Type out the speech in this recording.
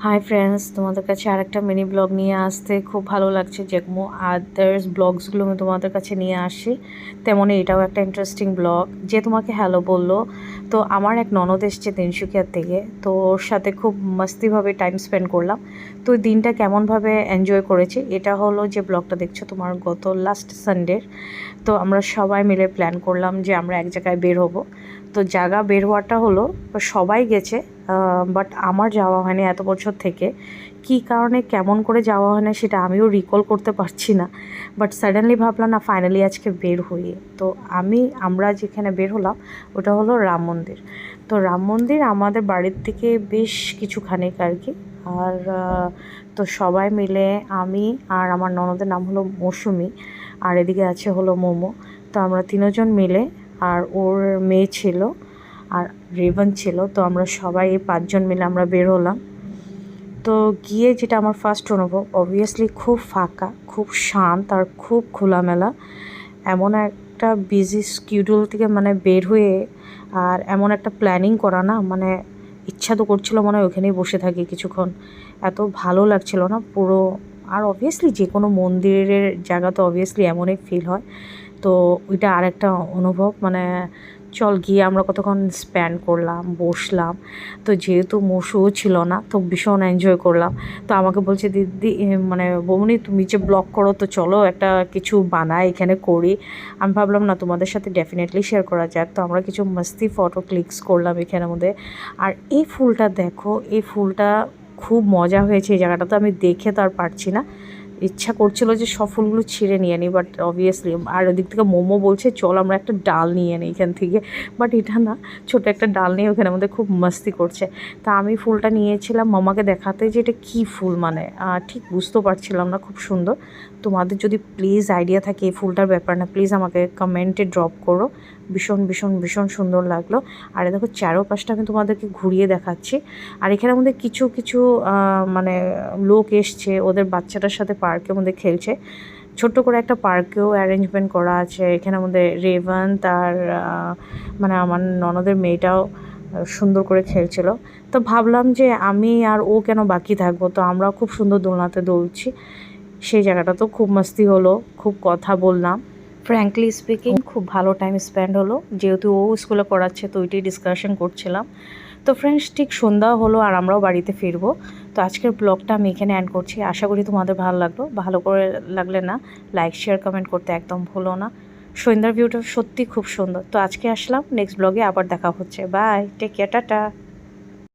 Hi friends, তোমাদের কাছে আরেকটা মিনি ব্লগ নিয়ে আসতে খুব ভালো লাগছে। যেরকম আদার্স ব্লগসগুলো আমি তোমাদের কাছে নিয়ে আসি, তেমনই এটাও একটা ইন্টারেস্টিং ব্লগ। যে তোমাকে হ্যালো বললো, তো আমার এক ননদ এসছে তিনসুকিয়ার থেকে, তো ওর সাথে খুব মাস্তিভাবে টাইম স্পেন্ড করলাম। তো ওই দিনটা কেমনভাবে এনজয় করেছি, এটা হলো যে ব্লগটা দেখছো তোমার গত লাস্ট সানডের। তো আমরা সবাই মিলে প্ল্যান করলাম যে আমরা এক জায়গায় বের হব। তো জায়গা বের হওয়াটা হলো, সবাই গেছে, বাট আমার যাওয়া হয়নি এত বছর থেকে। কী কারণে কেমন করে যাওয়া হয় না সেটা আমিও রিকল করতে পারছি না। বাট সাডেনলি ভাবলাম না, ফাইনালি আজকে বের হই। তো আমরা যেখানে বের হলাম ওটা হলো রাম মন্দির। তো রাম মন্দির আমাদের বাড়ির থেকে বেশ কিছুখানি আর কি। আর তো সবাই মিলে, আমি আর আমার ননদের নাম হলো মৌসুমি, আর এদিকে আছে হলো মোমো। তো আমরা তিনজন মিলে, আর ওর মেয়ে ছিল, আর রেভন ছিল। তো আমরা সবাই এই পাঁচজন মিলে আমরা বের হলাম। তো গিয়ে যেটা আমার ফার্স্ট অনুভব, অবভিয়াসলি খুব ফাঁকা, খুব শান্ত আর খুব খোলামেলা। এমন একটা বিজি শিডিউল থেকে মানে বের হয়ে, আর এমন একটা প্ল্যানিং করা না, মানে ইচ্ছা তো করছিল মনে হয় ওখানেই বসে থাকি কিছুক্ষণ। এত ভালো লাগছিল না পুরো। আর অবভিয়াসলি যে কোনো মন্দিরের জায়গা তো অবভিয়াসলি এমনই ফিল হয়। তো ওইটা আরেকটা অনুভব, মানে চল গিয়ে আমরা কতক্ষণ স্পেন্ড করলাম, বসলাম। তো যেহেতু মৌসুও ছিল না, তো ভীষণ এনজয় করলাম। তো আমাকে বলছে, দিদি মানে বৌমনি তুমি যে ব্লগ করো, তো চলো একটা কিছু বানাই এখানে করি। আমি ভাবলাম না, তোমাদের সাথে ডেফিনেটলি শেয়ার করা যাক। তো আমরা কিছু মাস্তি ফটো ক্লিকস করলাম এখানের মধ্যে। আর এই ফুলটা দেখো, এই ফুলটা খুব মজা হয়েছে। এই জায়গাটা তো আমি দেখে তো আর পারছি না, ইচ্ছা করছিল যে সব ফুলগুলো ছিঁড়ে নিয়ে নিই, বাট অবভিয়াসলি আর ওদিক থেকে মোমো বলছে চল আমরা একটা ডাল নিয়ে নিই এখান থেকে। বাট এটা না, ছোটো একটা ডাল নিয়ে ওখানে আমাদের খুব মাস্তি করছে। তা আমি ফুলটা নিয়েছিলাম মামাকে দেখাতে যে এটা কী ফুল, মানে ঠিক বুঝতে পারছিলাম না। খুব সুন্দর। তোমাদের যদি প্লিজ আইডিয়া থাকে এই ফুলটার ব্যাপার, না প্লিজ আমাকে কমেন্টে ড্রপ করো। ভীষণ ভীষণ ভীষণ সুন্দর লাগলো। আর দেখো চারোপাশটা আমি তোমাদেরকে ঘুরিয়ে দেখাচ্ছি। আর এখানে আমাদের কিছু কিছু মানে লোক এসছে, ওদের বাচ্চাটার সাথে পার্কের মধ্যে খেলছে। ছোট্ট করে একটা পার্কেও অ্যারেঞ্জমেন্ট করা আছে এখানে আমাদের। রেভান তার মানে আমার ননদের মেয়েটাও সুন্দর করে খেলছিল। তো ভাবলাম যে আমি আর ও কেন বাকি থাকবো, তো আমরা খুব সুন্দর দোলনাতে দুলছি। সেই জায়গাটা তো খুব মাস্তি হলো, খুব কথা বললাম। ফ্র্যাঙ্কলি স্পিকিং খুব ভালো টাইম স্পেন্ড হলো। যেহেতু ও স্কুলে পড়াচ্ছে, তো ওইটাই ডিসকাশন করছিলাম। তো ফ্রেন্ডস, ঠিক সন্ধ্যা হলো আর আমরাও বাড়িতে ফিরবো। তো আজকের ব্লগটা আমি এখানে অ্যান্ড করছি। আশা করি তোমাদের ভালো লাগলো। ভালো করে লাগলে না, লাইক শেয়ার কমেন্ট করতে একদম ভুলো না। সন্ধ্যার ভিউটা সত্যি খুব সুন্দর। তো আজকে আসলাম, নেক্সট ব্লগে আবার দেখা হচ্ছে। Bye, take care, tata.